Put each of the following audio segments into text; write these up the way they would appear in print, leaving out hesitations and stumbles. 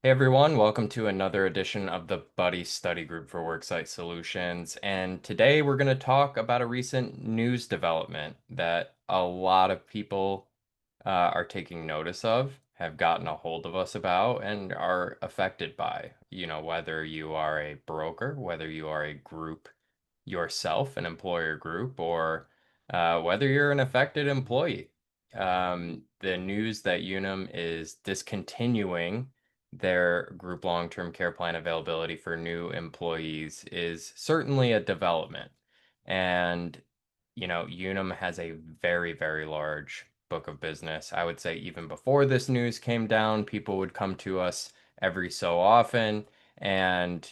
Hey everyone, welcome to another edition of the Buddy Study Group for Worksite Solutions. And today we're going to talk about a recent news development that a lot of people are taking notice of, have gotten a hold of us about, and are affected by. Whether you are a broker, whether you are a group yourself, an employer group, or whether you're an affected employee. The news that Unum is discontinuing their group long-term care plan availability for new employees is certainly a development. And, Unum has a very, very large book of business. I would say even before this news came down, people would come to us every so often and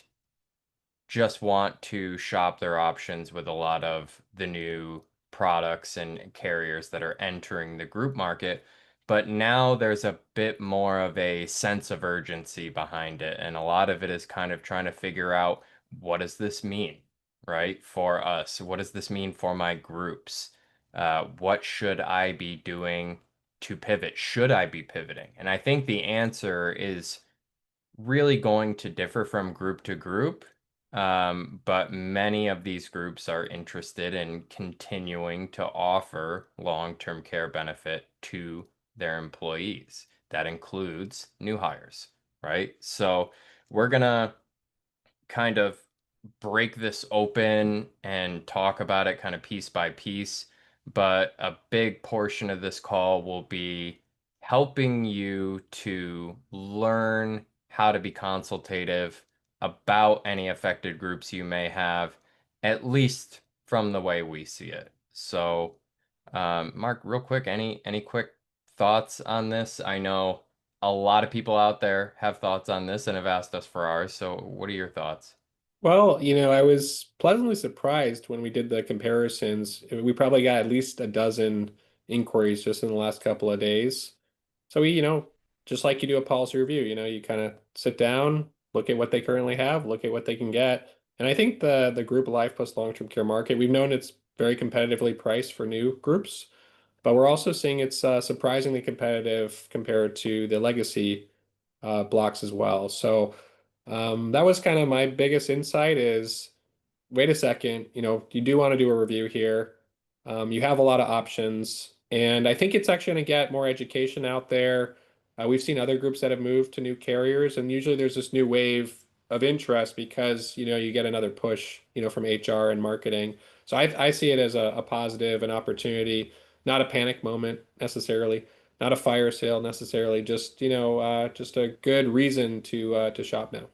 just want to shop their options with a lot of the new products and carriers that are entering the group market. But now there's a bit more of a sense of urgency behind it. And a lot of it is kind of trying to figure out, what does this mean, right? For us, what does this mean for my groups? What should I be doing to pivot? Should I be pivoting? And I think the answer is really going to differ from group to group. But many of these groups are interested in continuing to offer long-term care benefit to their employees. That includes new hires, right? So we're gonna kind of break this open and talk about it kind of piece by piece. But a big portion of this call will be helping you to learn how to be consultative about any affected groups you may have, at least from the way we see it. So, Mark, real quick, any quick thoughts on this? I know a lot of people out there have thoughts on this and have asked us for ours. So, what are your thoughts? Well, I was pleasantly surprised when we did the comparisons. We probably got at least a dozen inquiries just in the last couple of days. So just like you do a policy review, you kind of sit down, look at what they currently have, look at what they can get. And I think the group life plus long-term care market, we've known it's very competitively priced for new groups, but we're also seeing it's surprisingly competitive compared to the legacy blocks as well. So that was kind of my biggest insight is wait a second, you do want to do a review here. You have a lot of options, and I think it's actually going to get more education out there. We've seen other groups that have moved to new carriers, and usually there's this new wave of interest because you get another push from HR and marketing. So I see it as a positive, an opportunity, not a panic moment necessarily, not a fire sale necessarily, just a good reason to shop now.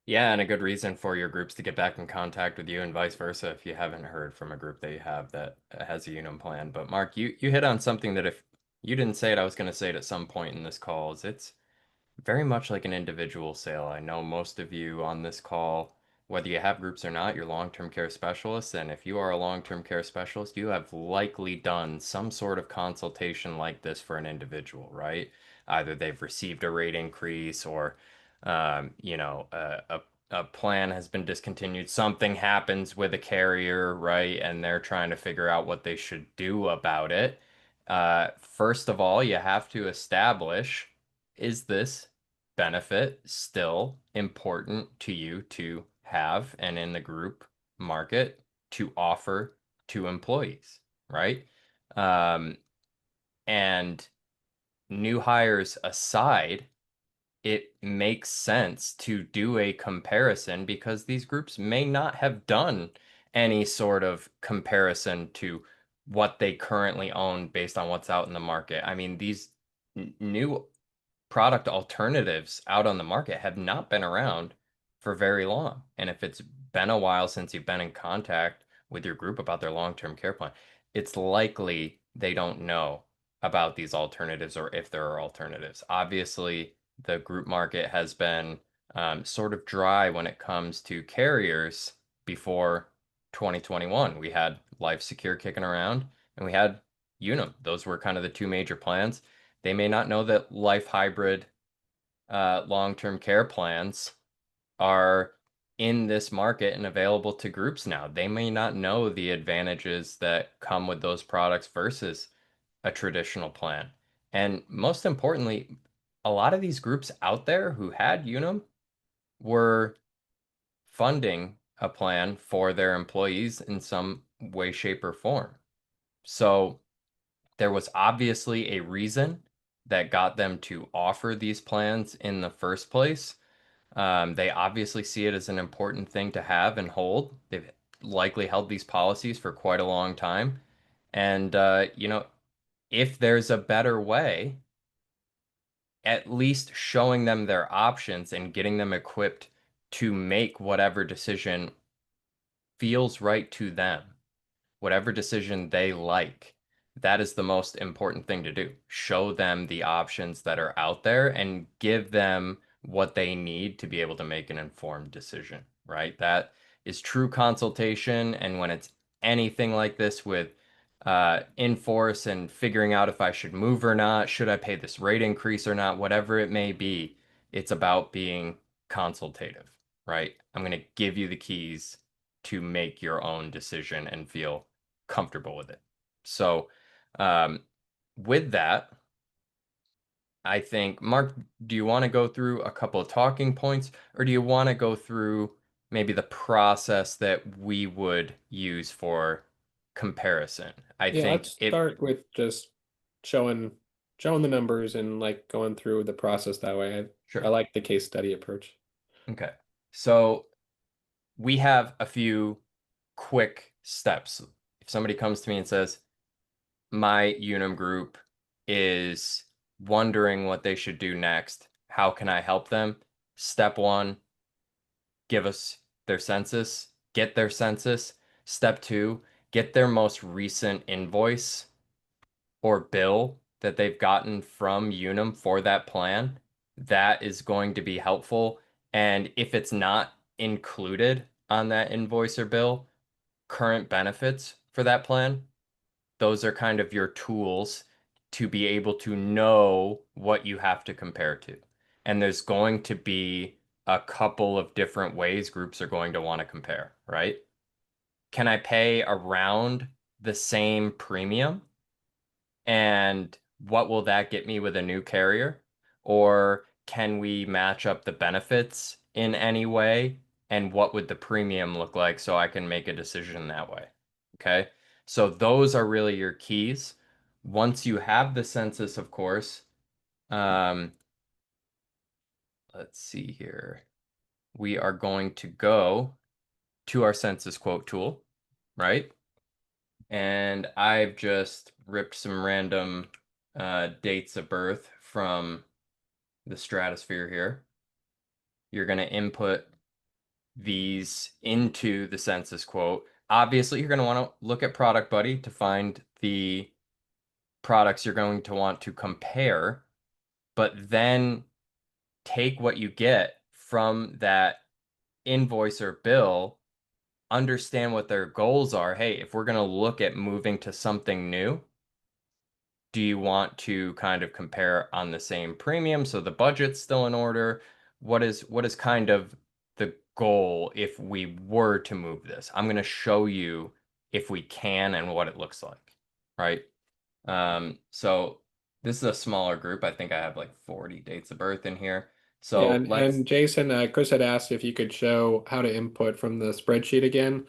Yeah, and a good reason for your groups to get back in contact with you and vice versa if you haven't heard from a group that you have that has a Unum plan. But Mark, you hit on something that if you didn't say it, I was going to say it at some point in this call, is it's very much like an individual sale. I know most of you on this call, whether you have groups or not, you're long-term care specialists. And if you are a long-term care specialist, you have likely done some sort of consultation like this for an individual, right? Either they've received a rate increase or, a plan has been discontinued. Something happens with a carrier, right? And they're trying to figure out what they should do about it. First of all, you have to establish, is this benefit still important to you to have and in the group market to offer to employees, right? Um, and new hires aside, it makes sense to do a comparison because these groups may not have done any sort of comparison to what they currently own based on what's out in the market. I mean, these new product alternatives out on the market have not been around for very long. And if it's been a while since you've been in contact with your group about their long-term care plan, it's likely they don't know about these alternatives or if there are alternatives. Obviously, the group market has been sort of dry when it comes to carriers before 2021. We had Life Secure kicking around and we had Unum. Those were kind of the two major plans. They may not know that life hybrid long-term care plans are in this market and available to groups now. They may not know the advantages that come with those products versus a traditional plan. And most importantly, a lot of these groups out there who had Unum were funding a plan for their employees in some way, shape, or form. So there was obviously a reason that got them to offer these plans in the first place. They obviously see it as an important thing to have and hold. They've likely held these policies for quite a long time. And, if there's a better way, at least showing them their options and getting them equipped to make whatever decision feels right to them, whatever decision they like. That is the most important thing to do. Show them the options that are out there and give them what they need to be able to make an informed decision, right? That is true consultation. And when it's anything like this with in-force and figuring out if I should move or not, should I pay this rate increase or not, whatever it may be, it's about being consultative, right? I'm going to give you the keys to make your own decision and feel comfortable with it. So, um, with that, I think, Mark, do you want to go through a couple of talking points, or do you want to go through maybe the process that we would use for comparison? I Yeah, think let's it, start with just showing showing the numbers and like going through the process that way. I sure. like the case study approach. Okay. So we have a few quick steps. If somebody comes to me and says, my Unum group is wondering what they should do next. How can I help them? Step one, give us their census, get their census. Step two, get their most recent invoice or bill that they've gotten from Unum for that plan. That is going to be helpful. And if it's not included on that invoice or bill, current benefits for that plan, those are kind of your tools to be able to know what you have to compare to. And there's going to be a couple of different ways groups are going to want to compare, right? Can I pay around the same premium? And what will that get me with a new carrier? Or can we match up the benefits in any way? And what would the premium look like so I can make a decision that way? Okay. So those are really your keys. Once you have the census, of course, um, let's see here. We are going to go to our census quote tool, right? And I've just ripped some random dates of birth from the stratosphere here. You're going to input these into the census quote. Obviously, you're going to want to look at Product Buddy to find the products you're going to want to compare, but then take what you get from that invoice or bill, understand what their goals are. Hey, if we're going to look at moving to something new, do you want to kind of compare on the same premium so the budget's still in order? What is kind of the goal if we were to move this? I'm going to show you if we can and what it looks like, right? So this is a smaller group. I think I have like 40 dates of birth in here. Yeah, So let's, and Jason, Chris had asked if you could show how to input from the spreadsheet again.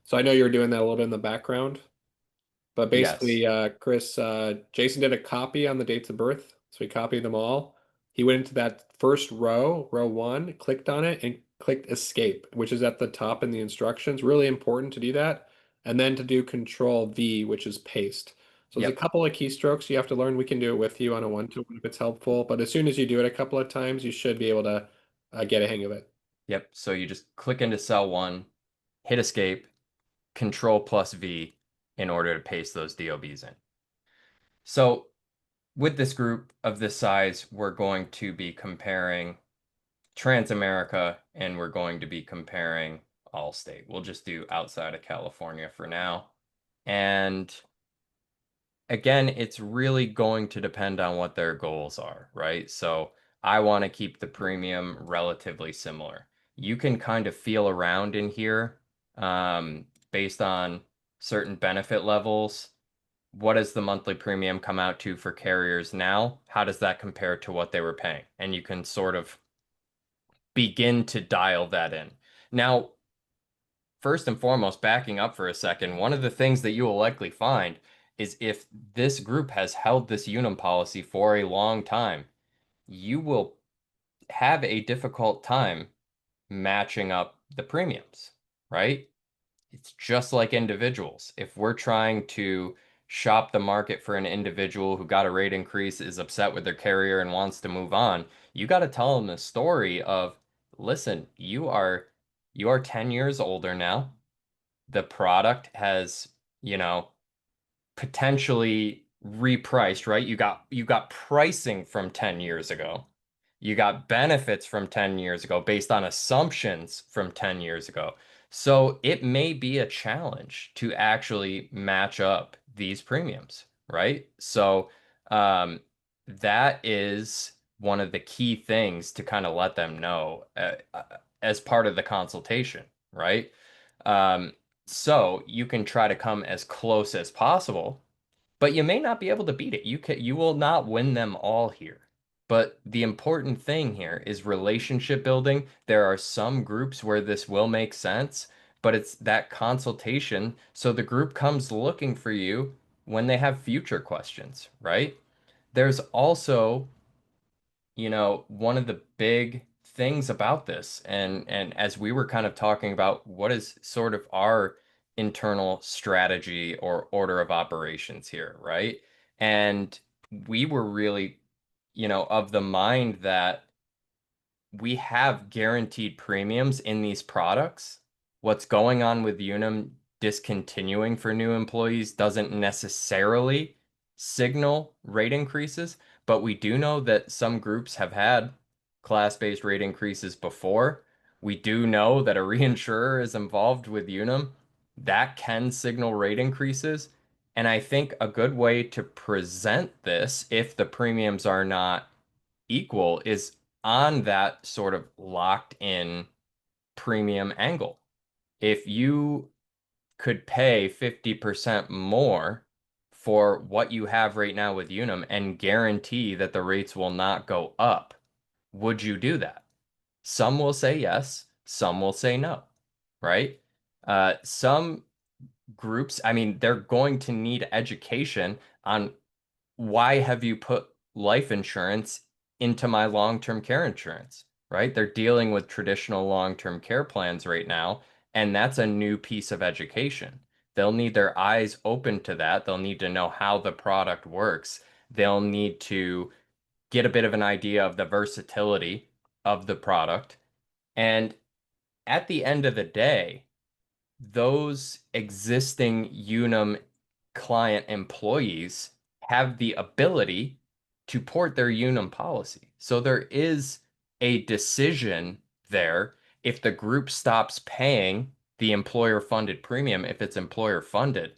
So I know you were doing that a little bit in the background. But yes. basically, Jason did a copy on the dates of birth. So he copied them all. He went into that first row, row one, clicked on it and clicked escape, which is at the top in the instructions. Really important to do that. And then to do control V, which is paste. So there's a Yep. couple of keystrokes you have to learn. We can do it with you on a one-to-one if it's helpful. But as soon as you do it a couple of times, you should be able to get a hang of it. Yep. So you just click into cell one, hit escape, control plus V in order to paste those DOBs in. So with this group of this size, we're going to be comparing Transamerica and we're going to be comparing Allstate. We'll just do outside of California for now. And again, it's really going to depend on what their goals are, right? So I want to keep the premium relatively similar. You can kind of feel around in here based on certain benefit levels. what does the monthly premium come out to for carriers now? How does that compare to what they were paying? And you can sort of begin to dial that in. Now, first and foremost, backing up for a second, one of the things that you will likely find is if this group has held this Unum policy for a long time, you will have a difficult time matching up the premiums, right? It's just like individuals. If we're trying to shop the market for an individual who got a rate increase, is upset with their carrier, and wants to move on, you got to tell them the story of, listen, you are 10 years older now. The product has, you know, potentially repriced, right? You got pricing from 10 years ago. You got benefits from 10 years ago based on assumptions from 10 years ago. So it may be a challenge to actually match up these premiums, right? So um, that is one of the key things to kind of let them know as part of the consultation, right? Um, so you can try to come as close as possible, but you may not be able to beat it. You will not win them all here. But the important thing here is relationship building. There are some groups where this will make sense, but it's that consultation. So the group comes looking for you when they have future questions, right? There's also, one of the big things about this, and as we were kind of talking about what is sort of our internal strategy or order of operations here, right? And we were really, of the mind that we have guaranteed premiums in these products. What's going on with Unum discontinuing for new employees doesn't necessarily signal rate increases, but we do know that some groups have had class-based rate increases before. We do know that a reinsurer is involved with Unum. That can signal rate increases. And I think a good way to present this, if the premiums are not equal, is on that sort of locked in premium angle. If you could pay 50% more for what you have right now with Unum and guarantee that the rates will not go up, would you do that? Some will say yes, some will say no, right? Some groups, I mean, they're going to need education on why have you put life insurance into my long-term care insurance, right? They're dealing with traditional long-term care plans right now, and that's a new piece of education. They'll need their eyes open to that. They'll need to know how the product works. They'll need to get a bit of an idea of the versatility of the product. And at the end of the day, those existing Unum client employees have the ability to port their Unum policy. So there is a decision there. If the group stops paying the employer funded premium, if it's employer funded,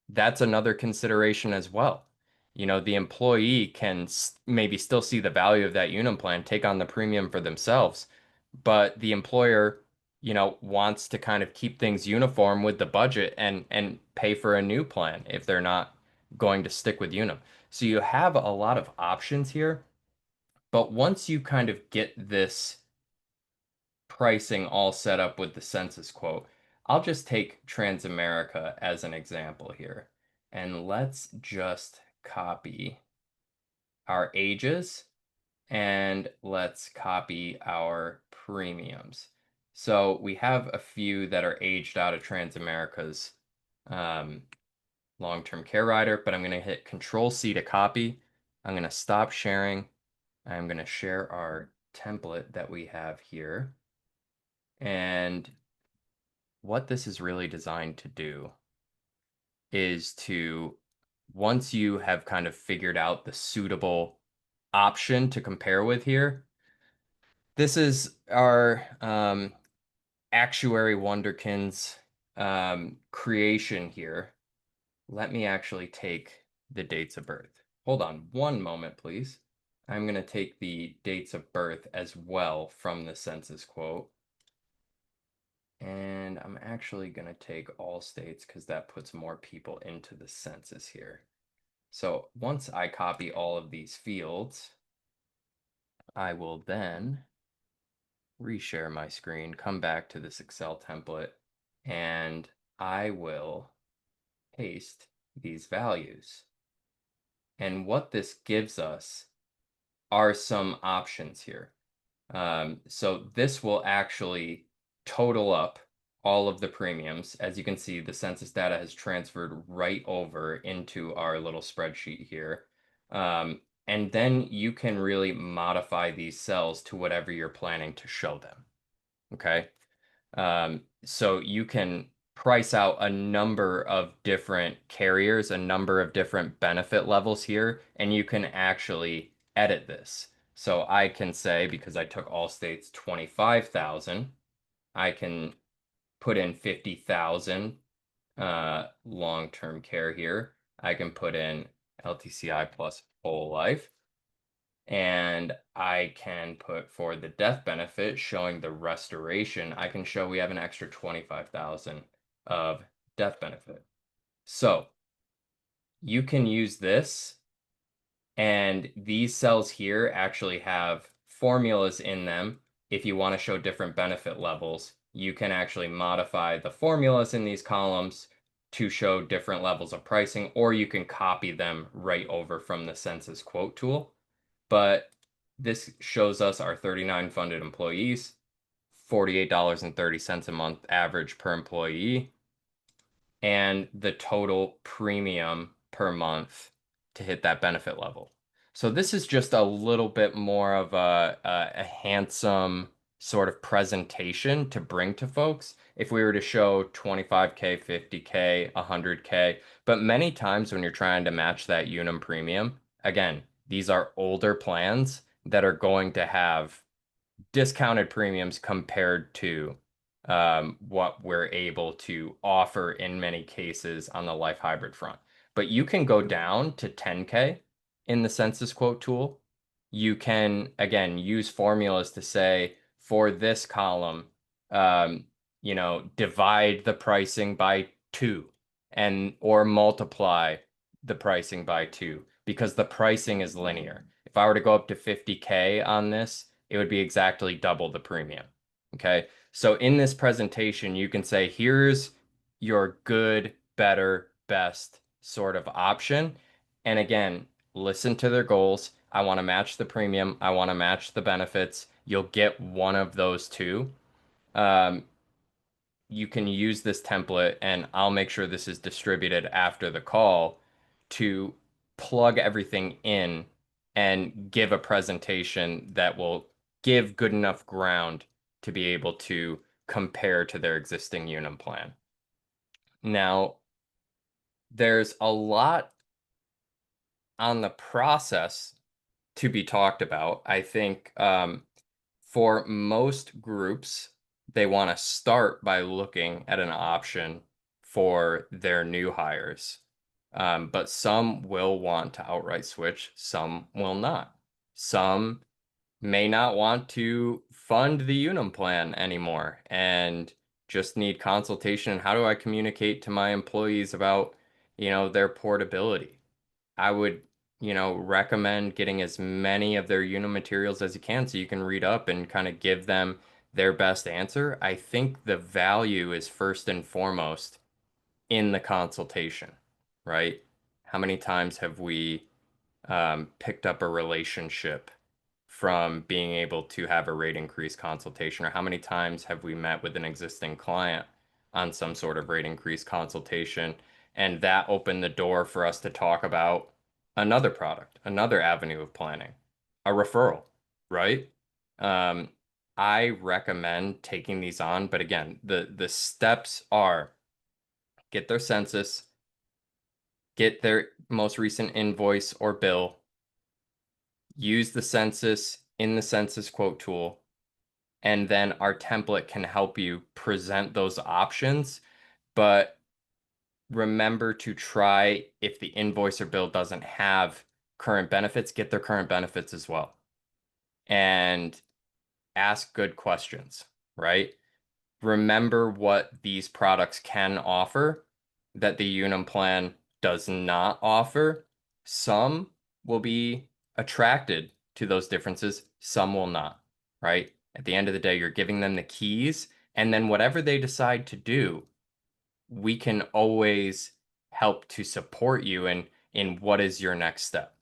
that's another consideration as well. The employee can maybe still see the value of that Unum plan, take on the premium for themselves, but the employer, wants to kind of keep things uniform with the budget and pay for a new plan if they're not going to stick with Unum. So you have a lot of options here, but once you kind of get this pricing all set up with the census quote, I'll just take Transamerica as an example here. And let's just copy our ages and let's copy our premiums. So we have a few that are aged out of Transamerica's um, long-term care rider, but I'm going to hit Control C to copy. I'm going to stop sharing. I'm going to share our template that we have here. And what this is really designed to do is to, once you have kind of figured out the suitable option to compare with here, this is our actuary wonderkins creation here. Let me actually take the dates of birth. Hold on one moment, please. I'm going to take the dates of birth as well from the census quote. And I'm actually going to take all states because that puts more people into the census here. So once I copy all of these fields, I will then reshare my screen, come back to this Excel template, and I will paste these values. And what this gives us are some options here. So this will actually total up all of the premiums. As you can see, the census data has transferred right over into our little spreadsheet here. And then you can really modify these cells to whatever you're planning to show them. Okay. So you can price out a number of different carriers, a number of different benefit levels here, and you can actually edit this. So I can say, because I took all states 25,000, I can put in 50,000 long-term care here. I can put in LTCI plus whole life. And I can put for the death benefit showing the restoration, I can show we have an extra 25,000 of death benefit. So you can use this, and these cells here actually have formulas in them. If you want to show different benefit levels, you can actually modify the formulas in these columns to show different levels of pricing, or you can copy them right over from the census quote tool. But this shows us our 39 funded employees, $48.30 a month average per employee, and the total premium per month to hit that benefit level. So this is just a little bit more of a handsome sort of presentation to bring to folks. If we were to show 25K, 50K, 100K, but many times when you're trying to match that Unum premium, again, these are older plans that are going to have discounted premiums compared to what we're able to offer in many cases on the life hybrid front. But you can go down to 10K in the census quote tool. You can, again, use formulas to say for this column, um, divide the pricing by two and or multiply the pricing by two because the pricing is linear. If I were to go up to 50K on this, it would be exactly double the premium. Okay. So in this presentation, you can say, here's your good, better, best sort of option. And again, listen to their goals. I want to match the premium. I want to match the benefits. You'll get one of those two. Um, you can use this template, and I'll make sure this is distributed after the call to plug everything in and give a presentation that will give good enough ground to be able to compare to their existing Unum plan. Now, there's a lot on the process to be talked about. I think for most groups, they want to start by looking at an option for their new hires. But some will want to outright switch, some will not. Some may not want to fund the Unum plan anymore and just need consultation. How do I communicate to my employees about, their portability? I would, recommend getting as many of their Unum materials as you can so you can read up and kind of give them their best answer. I think the value is first and foremost in the consultation, right? How many times have we picked up a relationship from being able to have a rate increase consultation, or how many times have we met with an existing client on some sort of rate increase consultation, and that opened the door for us to talk about another product, another avenue of planning, a referral, right? Um, I recommend taking these on, but again, the steps are get their census, get their most recent invoice or bill, use the census in the census quote tool, and then our template can help you present those options. But remember to try, if the invoice or bill doesn't have current benefits, get their current benefits as well. And ask good questions, right? remember what these products can offer that the Unum plan does not offer. Some will be attracted to those differences, some will not, right? At the end of the day, you're giving them the keys, and then whatever they decide to do, we can always help to support you in what is your next step,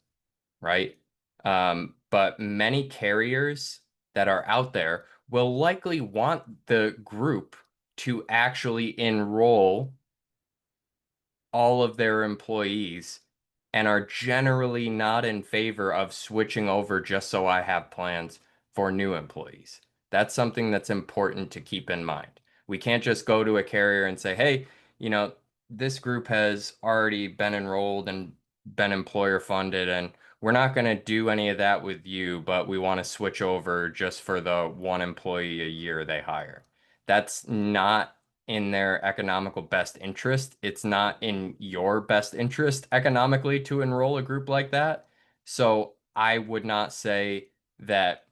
right? But many carriers that are out there will likely want the group to actually enroll all of their employees and are generally not in favor of switching over just so I have plans for new employees. That's something that's important to keep in mind. We can't just go to a carrier and say, hey, you know, this group has already been enrolled and been employer funded, and we're not going to do any of that with you, but we want to switch over just for the one employee a year they hire. That's not in their economical best interest. It's not in your best interest economically to enroll a group like that. So I would not say that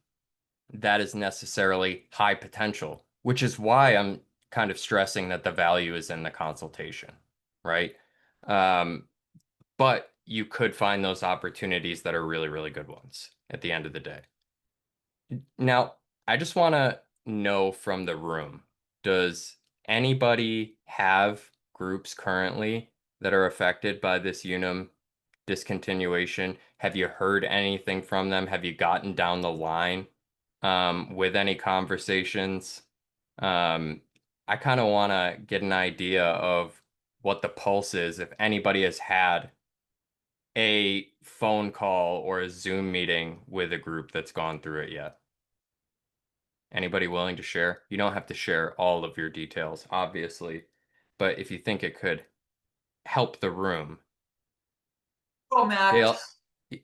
that is necessarily high potential, which is why I'm kind of stressing that the value is in the consultation, right? Um, but you could find those opportunities that are really, really good ones at the end of the day. Now, I just want to know from the room, does anybody have groups currently that are affected by this Unum discontinuation? Have you heard anything from them? Have you gotten down the line with any conversations? Um, I kind of want to get an idea of what the pulse is, if anybody has had a phone call or a Zoom meeting with a group that's gone through it yet. Anybody willing to share? You don't have to share all of your details, obviously, but if you think it could help the room. Oh, Max. Dale,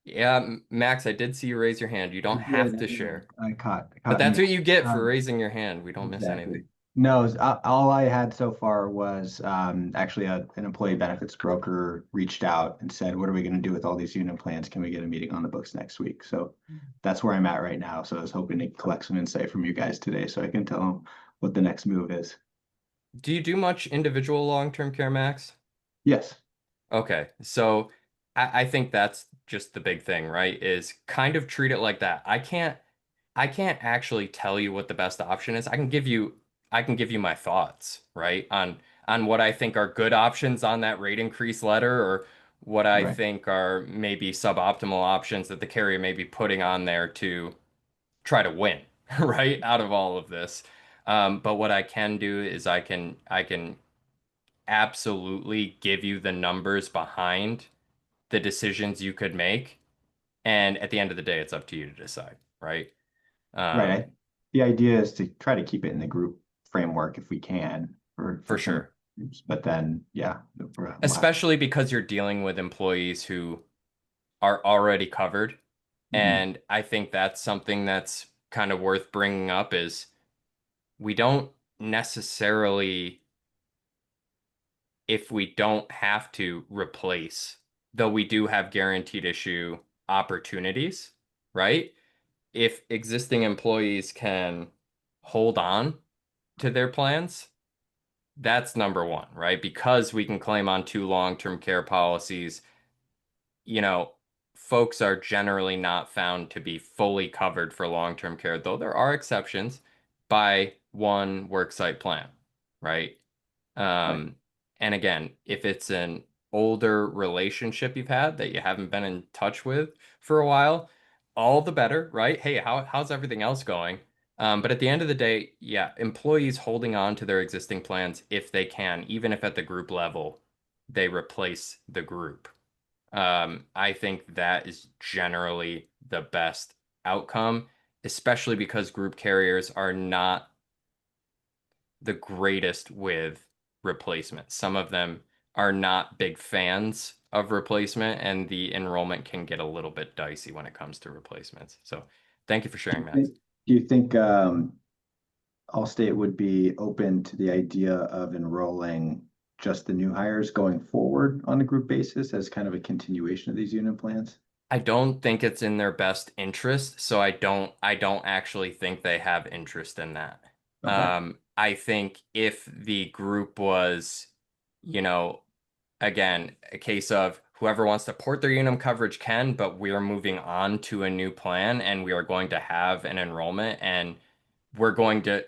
yeah, Max, I did see you raise your hand. You I don't did. have to share, I but caught that's mute. what you get for Um, raising your hand. We don't miss exactly. anything. No, all I had so far was actually an employee benefits broker reached out and said, "What are we going to do with all these unit plans? Can we get a meeting on the books next week?" So that's where I'm at right now. So I was hoping to collect some insight from you guys today, so I can tell them what the next move is. Do you do much individual long-term care, Max? Yes. Okay, so I think that's just the big thing, right? Is kind of treat it like that. I can't actually tell you what the best option is. I can give you my thoughts, right? On what I think are good options on that rate increase letter or what I Right. think are maybe suboptimal options that the carrier may be putting on there to try to win, right? Out of all of this. But what I can do is I can absolutely give you the numbers behind the decisions you could make. And at the end of the day, it's up to you to decide, right? Right. Um, The idea is to try to keep it in the group framework if we can for for some sure. groups, but then yeah, we'll have. Especially because you're dealing with employees who are already covered. Mhm. And I think that's something that's kind of worth bringing up is we don't necessarily, if we don't have to replace, though we do have guaranteed issue opportunities, right? If existing employees can hold on to their plans, that's number one, right? Because we can claim on two long-term care policies, you know, folks are generally not found to be fully covered for long-term care, though there are exceptions by one worksite plan, right? Right. Um, and again, if it's an older relationship you've had that you haven't been in touch with for a while, all the better, right? Hey, how's everything else going? But at the end of the day, yeah, employees holding on to their existing plans if they can, even if at the group level, they replace the group. I think that is generally the best outcome, especially because group carriers are not the greatest with replacement. Some of them are not big fans of replacement, and the enrollment can get a little bit dicey when it comes to replacements. So thank you for Do sharing, you Max. think, Allstate would be open to the idea of enrolling just the new hires going forward on a group basis as kind of a continuation of these unit plans? I don't think it's in their best interest, so I don't actually think they have interest in that. Okay. I think if the group was, you know, again, a case of whoever wants to port their Unum coverage can, but we are moving on to a new plan and we are going to have an enrollment and we're going to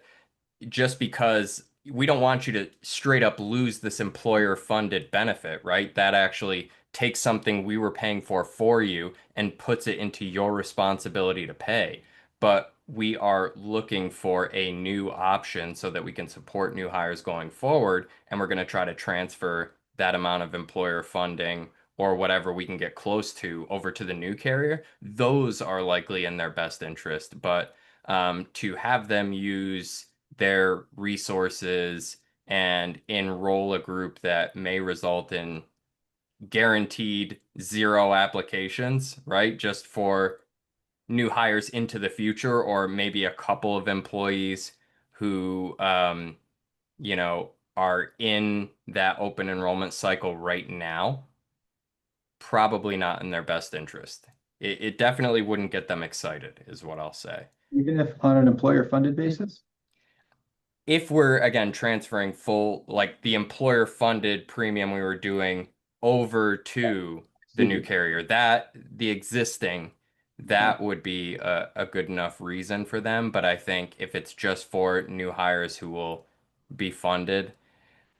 just because we don't want you to straight up lose this employer funded benefit, right? That actually takes something we were paying for you and puts it into your responsibility to pay. But we are looking for a new option so that we can support new hires going forward. And we're going to try to transfer that amount of employer funding or whatever we can get close to over to the new carrier. Those are likely in their best interest. But to have them use their resources and enroll a group that may result in guaranteed zero applications, right? Just for new hires into the future, or maybe a couple of employees who, are in that open enrollment cycle right now, probably not in their best interest. It definitely wouldn't get them excited, is what I'll say. Even if on an employer-funded basis? If we're again transferring full, like the employer funded premium we were doing over to the new CD. carrier, that the existing, Okay. that would be a good enough reason for them. But I think if it's just for new hires who will be funded,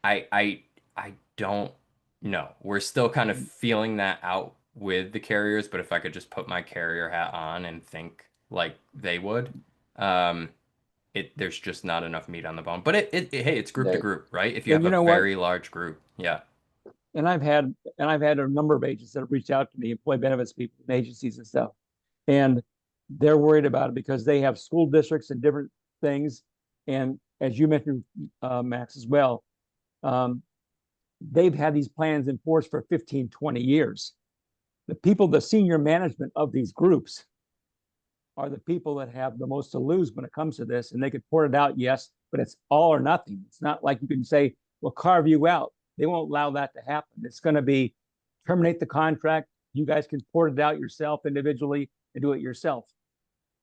I don't know. We're still kind of feeling that out with the carriers, but if I could just put my carrier hat on and think like they would, um, there's just not enough meat on the bone. But hey, it's group to Yeah, group, right? If you and have you a know what? very large group, yeah. And I've had a number of agents that have reached out to me, employee benefits people, and agencies and stuff, and they're worried about it because they have school districts and different things. And as you mentioned, Max, as well, um, they've had these plans in force for 15, 20 years. The people, the senior management of these groups are the people that have the most to lose when it comes to this. And they could port it out, yes, but it's all or nothing. It's not like you can say, we'll carve you out. They won't allow that to happen. It's going to be terminate the contract. You guys can port it out yourself individually and do it yourself.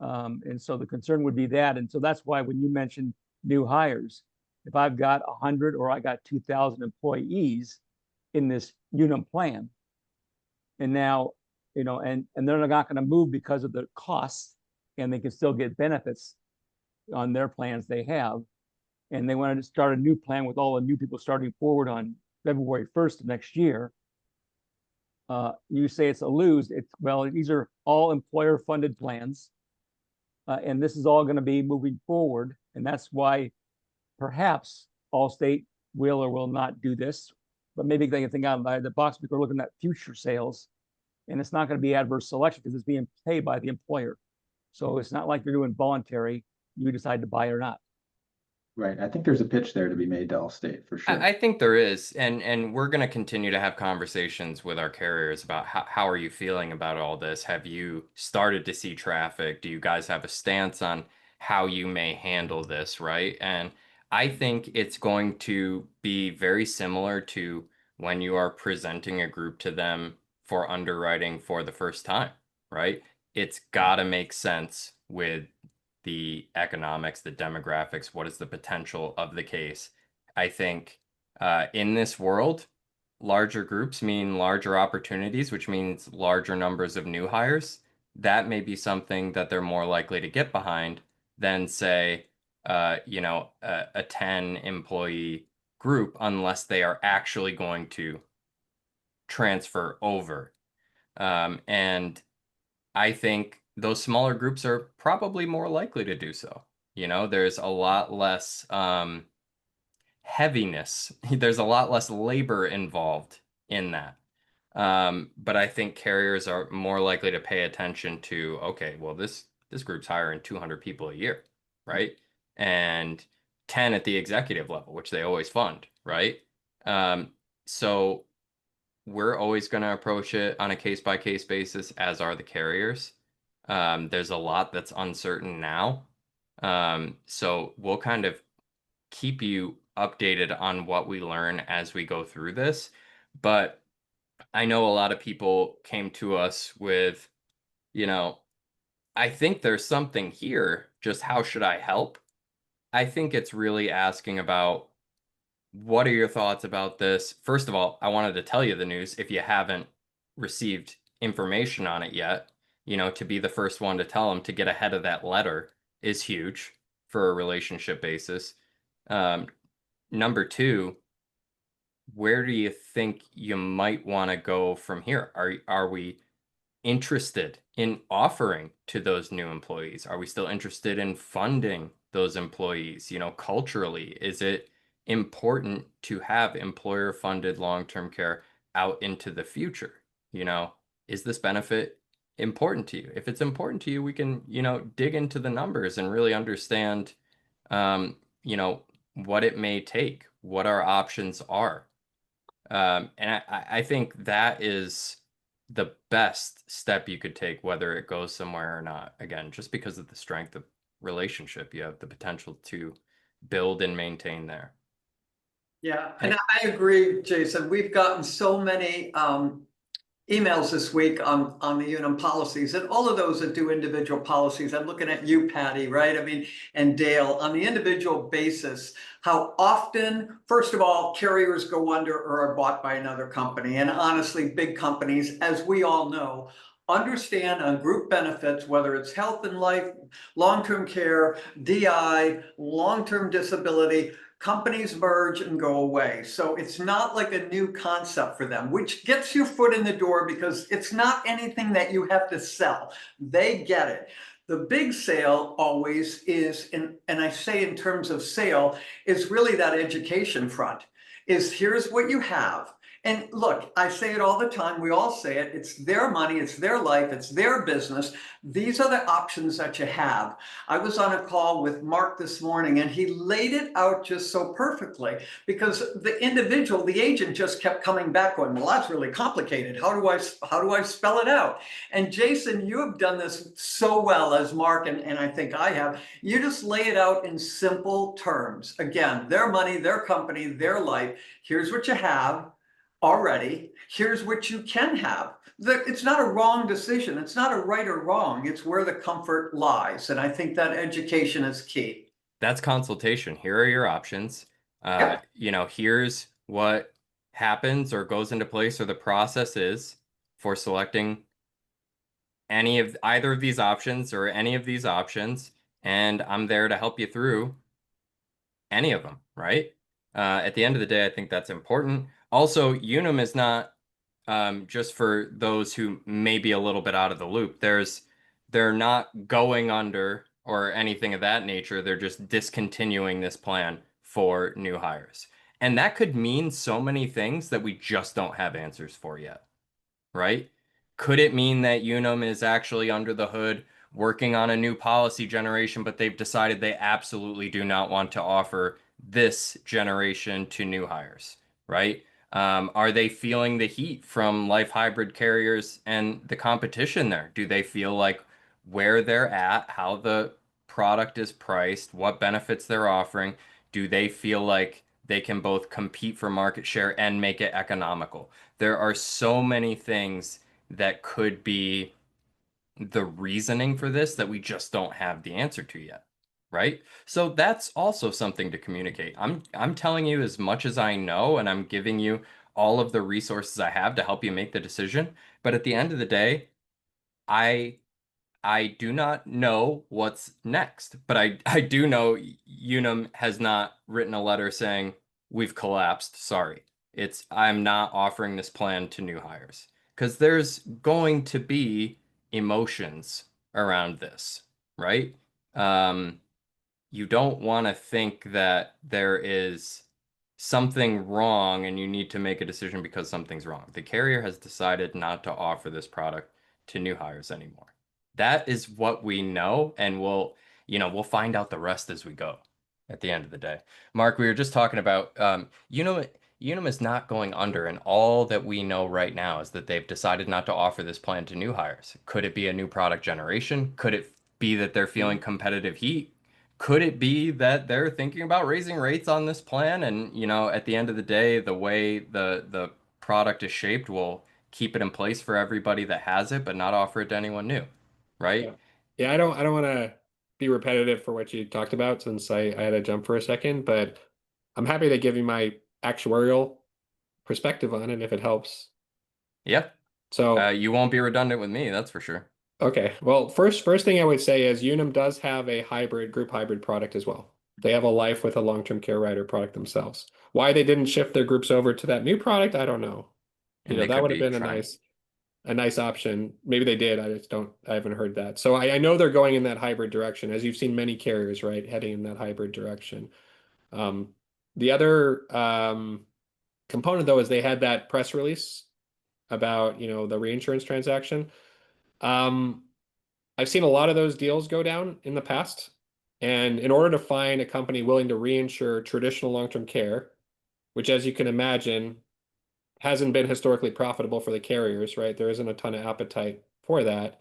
And so the concern would be that. And so that's why when you mentioned new hires, if I've got 100 or I got 2,000 employees in this Unum plan, and now, and they're not going to move because of the costs, and they can still get benefits on their plans they have. And they want to start a new plan with all the new people starting forward on February 1st of next year. You say it's a lose. Well, these are all employer funded plans. And this is all going to be moving forward. And that's why perhaps Allstate will or will not do this. But maybe they can think out of the box because we're looking at future sales. And it's not going to be adverse selection because it's being paid by the employer. So it's not like you're doing voluntary. You decide to buy or not. Right. I think there's a pitch there to be made to Allstate for I sure. think there is, and we're going to continue to have conversations with our carriers about how are you feeling about all this? Have you started to see traffic? Do you guys have a stance on how you may handle this, right? And I think it's going to be very similar to when you are presenting a group to them for underwriting for the first time, right? It's got to make sense with the economics, the demographics, what is the potential of the case. I think in this world, larger groups mean larger opportunities, which means larger numbers of new hires. That may be something that they're more likely to get behind than, say, a 10 employee group, unless they are actually going to transfer over. And I think those smaller groups are probably more likely to do so. There's a lot less heaviness. There's a lot less labor involved in that. But I think carriers are more likely to pay attention to, okay, well, this group's hiring 200 people a year, right? And 10 at the executive level, which they always fund, right? Um, so we're always going to approach it on a case by case basis, as are the carriers. There's a lot that's uncertain now. So we'll kind of keep you updated on what we learn as we go through this. But I know a lot of people came to us with, you know, I think there's something here, just how should I help? I think it's really asking about what are your thoughts about this? First of all, I wanted to tell you the news if you haven't received information on it yet. To be the first one to tell them to get ahead of that letter is huge for a relationship basis. Um, Number two, where do you think you might want to go from here? Are we interested in offering to those new employees? Are we still interested in funding those employees? Culturally, is it important to have employer funded long-term care out into the future? You know, is this benefit important to you? If it's important to you, we can, dig into the numbers and really understand, um, you know, what it may take, what our options are. And I think that is the best step you could take, whether it goes somewhere or not. Again, just because of the strength of relationship, you have the potential to build and maintain there. Yeah, and And I agree, Jason. We've gotten so many emails this week on the Unum policies, and all of those that do individual policies. I'm looking at you, Patty, right? I mean, and Dale, on the individual basis, how often, first of all, carriers go under or are bought by another company. And honestly, big companies, as we all know, understand on group benefits, whether it's health and life, long-term care, DI, long-term disability, companies merge and go away. So it's not like a new concept for them, which gets your foot in the door because it's not anything that you have to sell. They get it. The big sale always is, and I say in terms of sale, is really that education front. Is here's what you have. And look, I say it all the time. We all say it. It's their money. It's their life. It's their business. These are the options that you have. I was on a call with Mark this morning and he laid it out just so perfectly because the individual, the agent just kept coming back going, well, that's really complicated. How do I spell it out? And Jason, you have done this so well as Mark, and I think I have. You just lay it out in simple terms. Again, their money, their company, their life. Here's what you have already. Here's what you can have. It's not a wrong decision. It's not a right or wrong. It's where the comfort lies. And I think that education is key. that's consultation. Here are your options. Yep. Here's what happens or goes into place or the process is for selecting any of either of these options or any of these options, and I'm there to help you through any of them, right? At the end of the day, I think that's important. Also, Unum is not just for those who may be a little bit out of the loop. They're not going under or anything of that nature. They're just discontinuing this plan for new hires. And that could mean so many things that we just don't have answers for yet, right? Could it mean that Unum is actually under the hood working on a new policy generation, but they've decided they absolutely do not want to offer this generation to new hires, right? Are they feeling the heat from life hybrid carriers and the competition there? Do they feel like where they're at, how the product is priced, what benefits they're offering, do they feel like they can both compete for market share and make it economical? There are so many things that could be the reasoning for this that we just don't have the answer to yet, right? So that's also something to communicate. I'm telling you as much as I know, and I'm giving you all of the resources I have to help you make the decision. But at the end of the day, I I do not know what's next, but I do know Unum has not written a letter saying we've collapsed. Sorry. I'm not offering this plan to new hires because there's going to be emotions around this, right? Um, you don't want to think that there is something wrong and you need to make a decision because something's wrong. The carrier has decided not to offer this product to new hires anymore. That is what we know, and we'll find out the rest as we go at the end of the day. Mark, we were just talking about Unum is not going under, and all that we know right now is that they've decided not to offer this plan to new hires. Could it be a new product generation? Could it be that they're feeling competitive heat? Could it be that they're thinking about raising rates on this plan? And, at the end of the day, the way the product is shaped will keep it in place for everybody that has it, but not offer it to anyone new, right? Yeah. Yeah, I don't want to be repetitive for what you talked about since I had to jump for a second, but I'm happy to give you my actuarial perspective on it if it helps. Yeah. So, You won't be redundant with me, that's for sure. okay. Well, first thing I would say is Unum does have a group hybrid product as well. They have a life with a long-term care rider product themselves. Why they didn't shift their groups over to that new product, I don't know. And they That could would have be been trying. a nice option. Maybe they did. I haven't heard that. So I know they're going in that hybrid direction, as you've seen many carriers, right, heading in that hybrid direction. Um, the other component though is they had that press release about, the reinsurance transaction. Um, I've seen a lot of those deals go down in the past. And in order to find a company willing to reinsure traditional long-term care, which as you can imagine hasn't been historically profitable for the carriers, right? There isn't a ton of appetite for that.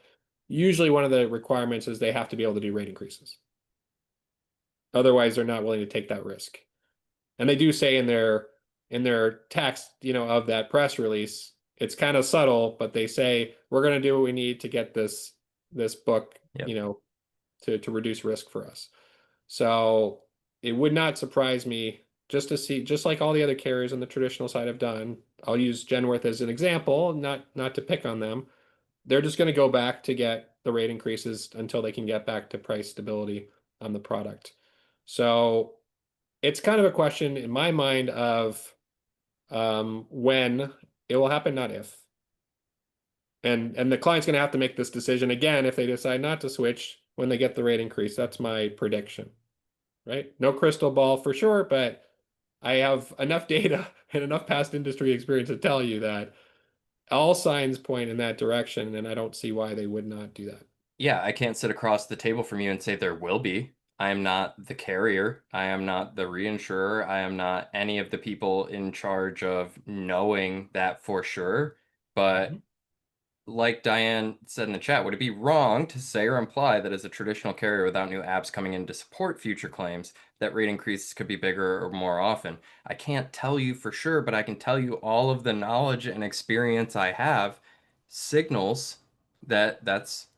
Usually one of the requirements is they have to be able to do rate increases. Otherwise, they're not willing to take that risk. And they do say in their text, of that press release, it's kind of subtle, but they say we're going to do what we need to get this book, Yep. to reduce risk for us. So it would not surprise me just to see, just like all the other carriers on the traditional side have done. I'll use Genworth as an example, not to pick on them. They're just going to go back to get the rate increases until they can get back to price stability on the product. So it's kind of a question in my mind of when it will happen, not if. And the client's going to have to make this decision again if they decide not to switch when they get the rate increase. That's my prediction, right? No crystal ball for sure, but I have enough data and enough past industry experience to tell you that all signs point in that direction, and I don't see why they would not do that. Yeah, I can't sit across the table from you and say there will be. I am not the carrier. I am not the reinsurer. I am not any of the people in charge of knowing that for sure. But Mhm. like Diane said in the chat, would it be wrong to say or imply that as a traditional carrier without new apps coming in to support future claims, that rate increases could be bigger or more often? I can't tell you for sure, but I can tell you all of the knowledge and experience I have signals that that's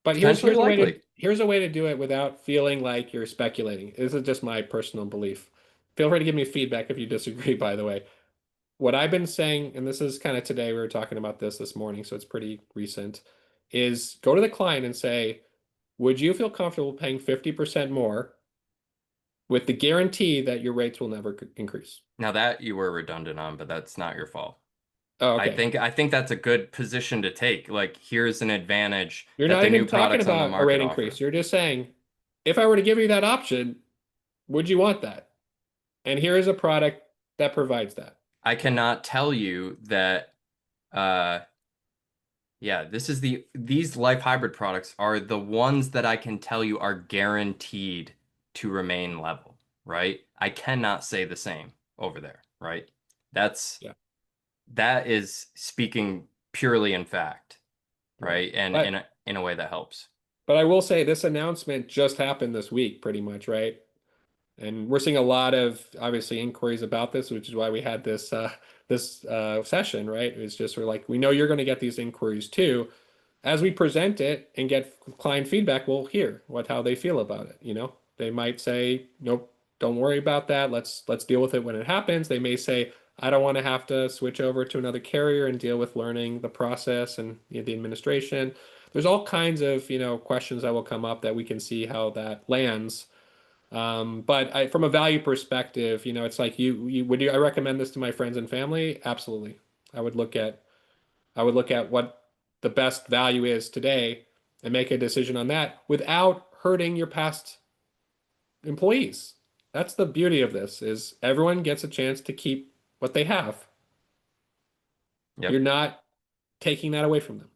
But here's potentially here's a way to likely. here's a way to do it without feeling like you're speculating. This is just my personal belief. Feel free to give me feedback if you disagree, by the way. What I've been saying, and this is kind of today, we were talking about this morning, so it's pretty recent, is go to the client and say, would you feel comfortable paying 50% more with the guarantee that your rates will never increase? Now that you were redundant on, but that's not your fault. Oh, I okay. think I think that's a good position to take. Like, here's an advantage You're that not the new even talking products on the about a rate market increase. offer. You're just saying, if I were to give you that option, would you want that? And here is a product that provides that. I cannot tell you that uh yeah, these life hybrid products are the ones that I can tell you are guaranteed to remain level, right? I cannot say the same over there, right? That's Yeah, that is speaking purely in fact, right. right? And But in a way that helps. but I will say this announcement just happened this week, pretty much, right? And we're seeing a lot of obviously inquiries about this, which is why we had this session, right? It's just we're like, we know you're going to get these inquiries too. As we present it and get client feedback, we'll hear how they feel about it. They might say, nope, don't worry about that. Let's deal with it when it happens. They may say, I don't want to have to switch over to another carrier and deal with learning the process and the administration. There's all kinds of questions that will come up that we can see how that lands. But from a value perspective, it's like I recommend this to my friends and family? Absolutely. I would look at I would look at what the best value is today and make a decision on that without hurting your past employees. That's the beauty of this is everyone gets a chance to keep what they have. You're Yep, not taking that away from them.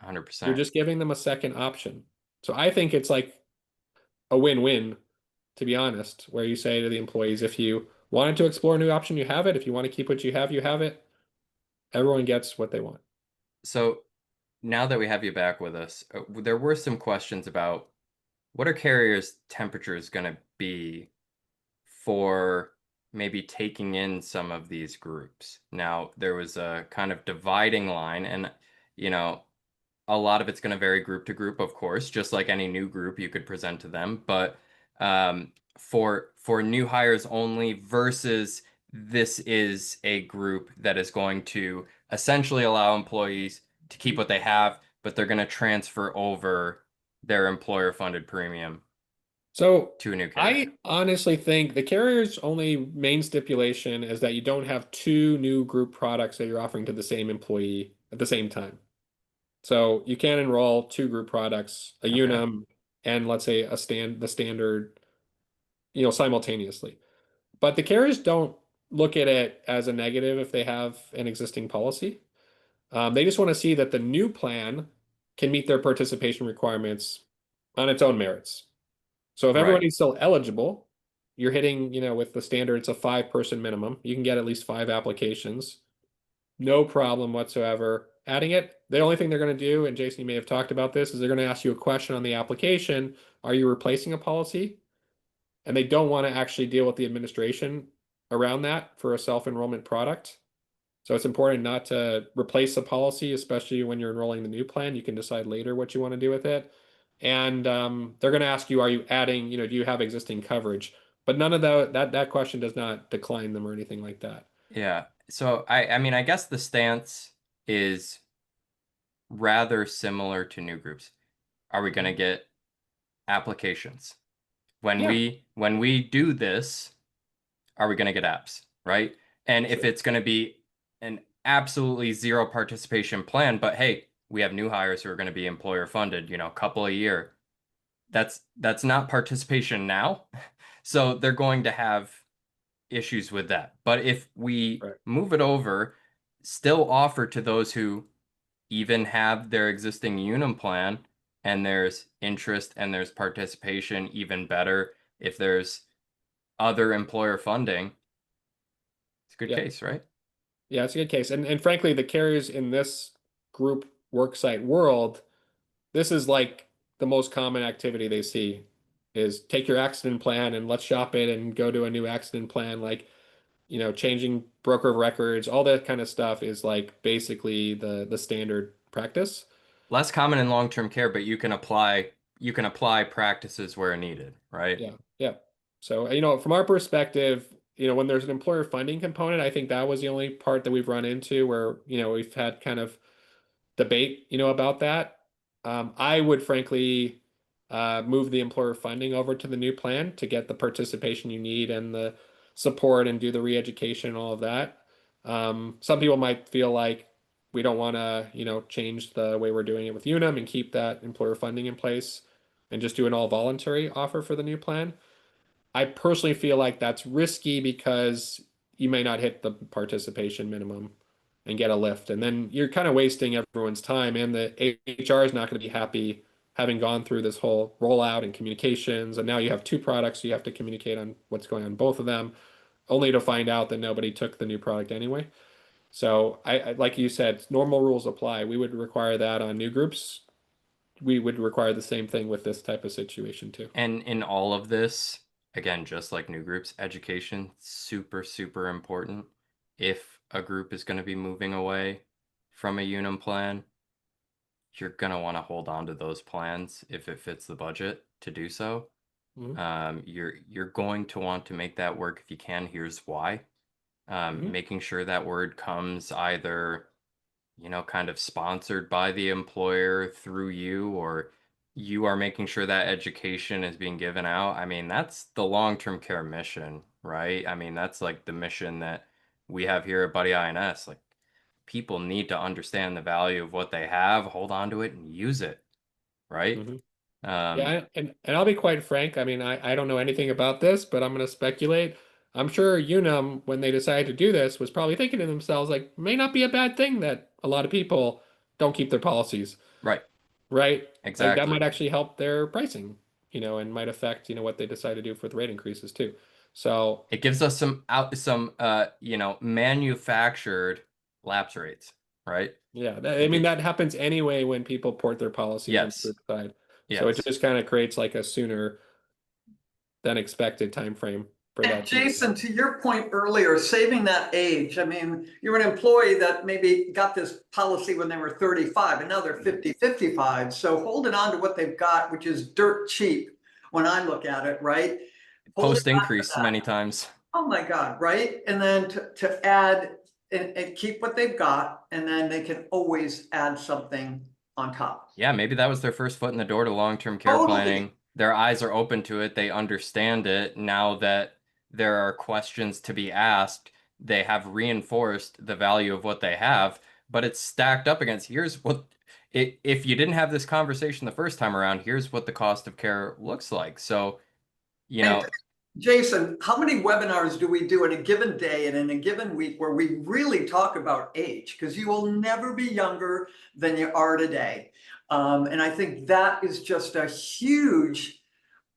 You're 100%. just giving them a second option. So I think it's like a win-win, to be honest, where you say to the employees, if you wanted to explore a new option, you have it. If you want to keep what you have it. Everyone gets what they want. So now that we have you back with us, there were some questions about what are carriers' temperatures going to be for maybe taking in some of these groups. Now, there was a kind of dividing line, and you know, a lot of it's going to vary group to group, of course, just like any new group you could present to them. But for new hires only versus this is a group that is going to essentially allow employees to keep what they have, but they're going to transfer over their employer funded premium So to a new carrier. I honestly think the carrier's only main stipulation is that you don't have two new group products that you're offering to the same employee at the same time. So you can enroll two group products, a Okay. Unum and let's say the standard, simultaneously. But the carriers don't look at it as a negative if they have an existing policy. They just want to see that the new plan can meet their participation requirements on its own merits. So if Right. everybody's still eligible, you're hitting, with the standard, it's a 5-person minimum. You can get at least 5 applications. No problem whatsoever. Adding it, the only thing they're going to do, and Jason, you may have talked about this, is they're going to ask you a question on the application. Are you replacing a policy? And they don't want to actually deal with the administration around that for a self-enrollment product. So it's important not to replace a policy, especially when you're enrolling the new plan. You can decide later what you want to do with it. And they're going to ask you, are you adding, do you have existing coverage? But none of that question does not decline them or anything like that. Yeah. So I mean, I guess the stance is rather similar to new groups. Are we going to get applications? Yeah, When we do this, are we going to get apps, right? And if sure. it's going to be an absolutely zero participation plan, but hey, we have new hires who are going to be employer funded, a couple a year. That's not participation now. So they're going to have issues with that. But if we Right. move it over, still offer to those who even have their existing Unum plan and there's interest and there's participation, even better if there's other employer funding, it's a good Yeah. case, right? Yeah, it's a good case. And frankly, the carriers in this group worksite world, this is like the most common activity they see is take your accident plan and let's shop it and go to a new accident plan. Like, changing broker of records, all that kind of stuff is like basically the standard practice. Less common in long-term care, but you can apply practices where needed, right? Yeah, yeah. So, from our perspective, when there's an employer funding component, I think that was the only part that we've run into where, we've had kind of debate, about that. I would frankly move the employer funding over to the new plan to get the participation you need and the support and do the re-education and all of that. Some people might feel like we don't want to, change the way we're doing it with Unum and keep that employer funding in place and just do an all voluntary offer for the new plan. I personally feel like that's risky because you may not hit the participation minimum and get a lift. And then you're kind of wasting everyone's time. And the HR is not going to be happy having gone through this whole rollout and communications. And now you have two products, so you have to communicate on what's going on both of them, only to find out that nobody took the new product anyway. So like you said, normal rules apply. We would require that on new groups. We would require the same thing with this type of situation too. And in all of this, again, just like new groups, education, super, super important. If a group is going to be moving away from a Unum plan, you're going to want to hold on to those plans if it fits the budget to do so. Mhm. You're going to want to make that work if you can. Here's why. Mhm. Making sure that word comes either, kind of sponsored by the employer through you, or you are making sure that education is being given out. I mean, that's the long-term care mission, right? I mean, that's like the mission that we have here at Buddy INS. Like, people need to understand the value of what they have, hold on to it, and use it, right? Mhm. Yeah, Um, and I'll be quite frank. I mean, I don't know anything about this, but I'm going to speculate. I'm sure Unum, when they decided to do this, was probably thinking to themselves, like, may not be a bad thing that a lot of people don't keep their policies, right, right? Like that exactly. might actually help their pricing, and might affect, what they decide to do for the rate increases too. So It gives us some manufactured lapse rates, right? yeah, I It mean get that happens anyway when people port their policies on the yes, group side. So it yes. just kind of creates like a sooner than expected time frame. for And that to be Jason, done. to your point earlier, saving that age, I mean, you're an employee that maybe got this policy when they were 35 and now they're 50, 55. So holding on to what they've got, which is dirt cheap when I look at it, right? Holding Post on to increase that. many times. Oh my God, right? And then to add and keep what they've got, and then they can always add something on top. Yeah, maybe that was their first foot in the door to long-term care Totally. planning. Their eyes are open to it. They understand it. Now that there are questions to be asked, they have reinforced the value of what they have, but it's stacked up against here's what if you didn't have this conversation the first time around, here's what the cost of care looks like. So, you And know, Jason, how many webinars do we do in a given day and in a given week where we really talk about age? Because you will never be younger than you are today. And I think that is just a huge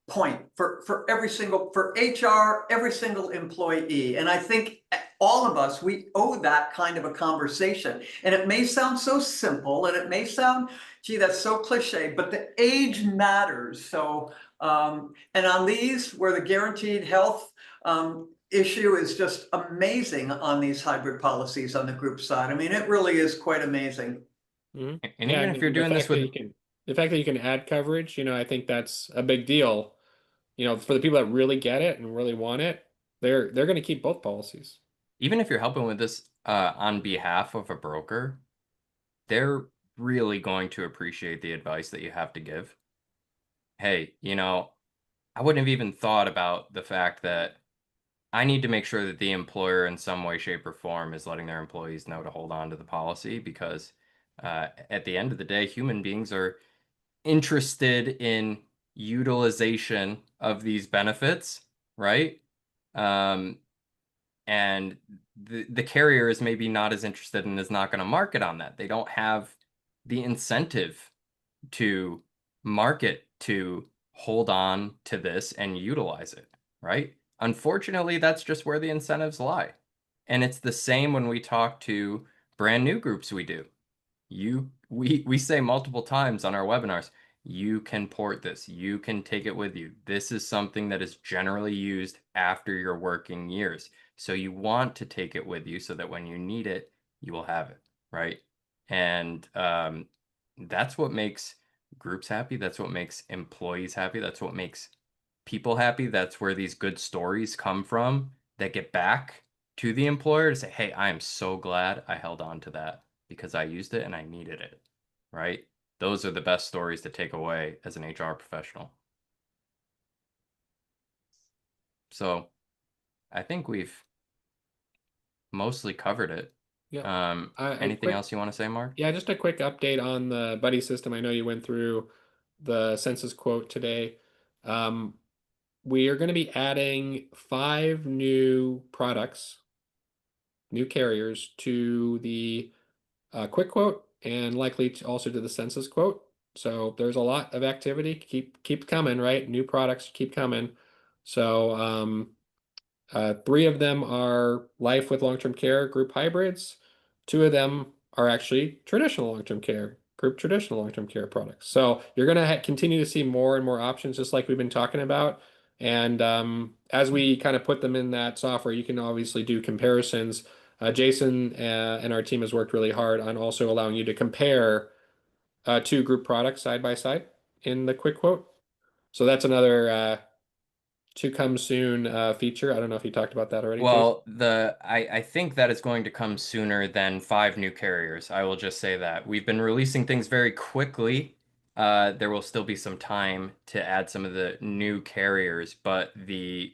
point for every single, for HR, every single employee. And I think all of us, we owe that kind of a conversation. And it may sound so simple and it may sound, gee, that's so cliche, but the age matters. So, and on these where the guaranteed health issue is just amazing on these hybrid policies on the group side. I mean, it really is quite amazing. Mhm. and Yeah, even if you're and doing this with the fact that you can add coverage, I think that's a big deal. For the people that really get it and really want it, they're going to keep both policies. even if you're helping with this on behalf of a broker, they're really going to appreciate the advice that you have to give. Hey, I wouldn't have even thought about the fact that I need to make sure that the employer in some way, shape, or form is letting their employees know to hold on to the policy because at the end of the day, human beings are interested in utilization of these benefits, right? Um, and the carrier is maybe not as interested and is not going to market on that. They don't have the incentive to market to hold on to this and utilize it, right? Unfortunately, that's just where the incentives lie. And it's the same when we talk to brand new groups we do. We say multiple times on our webinars, you can port this, you can take it with you. This is something that is generally used after your working years. So you want to take it with you so that when you need it, you will have it, right? And that's what makes groups happy. That's what makes employees happy. That's what makes people happy. That's where these good stories come from that get back to the employer to say, hey, I am so glad I held on to that because I used it and I needed it, right? Those are the best stories to take away as an HR professional. So I think we've mostly covered it. Yeah. A Anything quick, else you want to say, Mark? yeah, just a quick update on the buddy system. I know you went through the census quote today. Um, we are going to be adding 5 new products, new carriers to the quick quote and likely also to the census quote. So there's a lot of activity. Keep coming, right? New products keep coming. So 3 of them are life with long-term care group hybrids. 2 of them are actually traditional long-term care group traditional long-term care products. So you're going to continue to see more and more options, just like we've been talking about. And as we kind of put them in that software, you can obviously do comparisons. Jason and our team has worked really hard on also allowing you to compare 2 group products side by side in the quick quote. So that's another to come soon feature. I don't know if you talked about that already, Jason. Well, I think that is going to come sooner than 5 new carriers. I will just say that. We've been releasing things very quickly. There will still be some time to add some of the new carriers, but the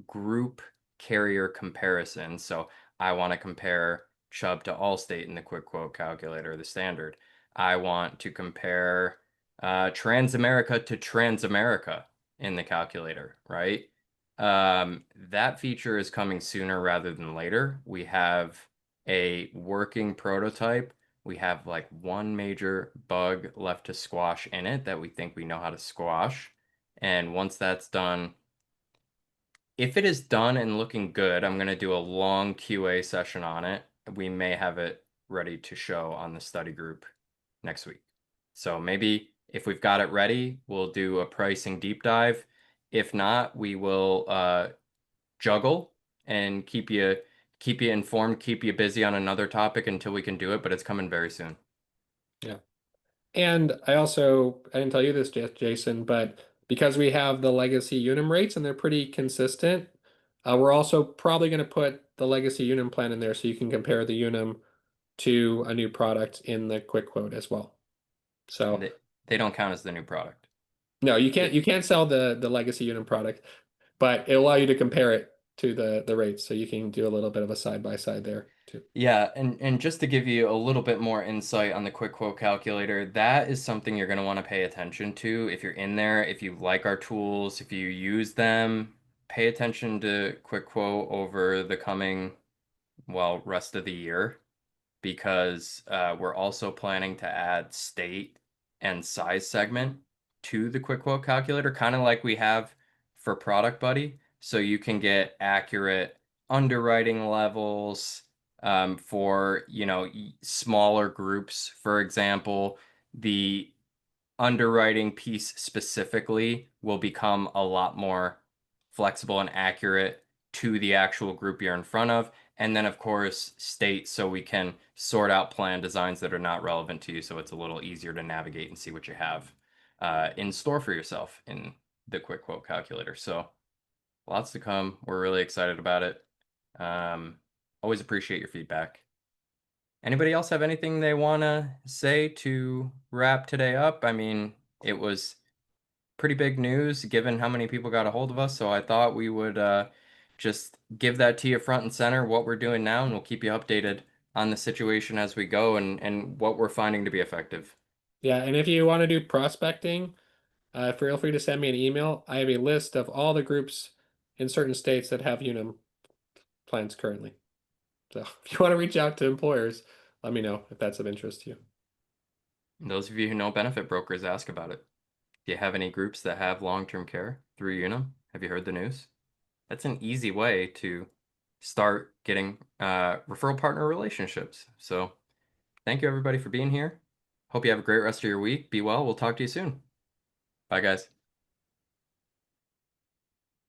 group carrier comparison. So I want to compare Chubb to Allstate in the quick quote calculator, the standard. I want to compare Transamerica to Transamerica in the calculator, right? That feature is coming sooner rather than later. We have a working prototype. We have like one major bug left to squash in it that we think we know how to squash. And once that's done, if it is done and looking good, I'm going to do a long QA session on it. We may have it ready to show on the study group next week. So maybe if we've got it ready, we'll do a pricing deep dive. If not, we will juggle and keep you informed, keep you busy on another topic until we can do it, but it's coming very soon. Yeah. And I didn't tell you this, Jason, but because we have the legacy Unum rates and they're pretty consistent, we're also probably going to put the legacy Unum plan in there so you can compare the Unum to a new product in the quick quote as well. So They don't count as the new product. no, you can't sell the legacy Unum product, but it'll allow you to compare it to the rates, so you can do a little bit of a side by side there too. Yeah, and just to give you a little bit more insight on the quick quote calculator, that is something you're going to want to pay attention to if you're in there, if you like our tools, if you use them, pay attention to quick quote over the coming, well, rest of the year, because we're also planning to add state and size segment to the quick quote calculator, kind of like we have for Product Buddy, so you can get accurate underwriting levels for, you know, smaller groups. For example, the underwriting piece specifically will become a lot more flexible and accurate to the actual group you're in front of. And then, of course, state, so we can sort out plan designs that are not relevant to you, so it's a little easier to navigate and see what you have in store for yourself in the quick quote calculator. So lots to come. We're really excited about it. Um, Always appreciate your feedback. Anybody else have anything they want to say to wrap today up? I mean, it was pretty big news given how many people got a hold of us, so I thought we would just give that to you front and center, what we're doing now, and we'll keep you updated on the situation as we go and what we're finding to be effective. Yeah, and if you want to do prospecting, feel free to send me an email. I have a list of all the groups in certain states that have Unum plans currently. So if you want to reach out to employers, let me know if that's of interest to you. And those of you who know benefit brokers, ask about it. Do you have any groups that have long-term care through Unum? Have you heard the news? That's an easy way to start getting referral partner relationships. So thank you everybody for being here. Hope you have a great rest of your week. Be well. We'll talk to you soon. Bye, guys.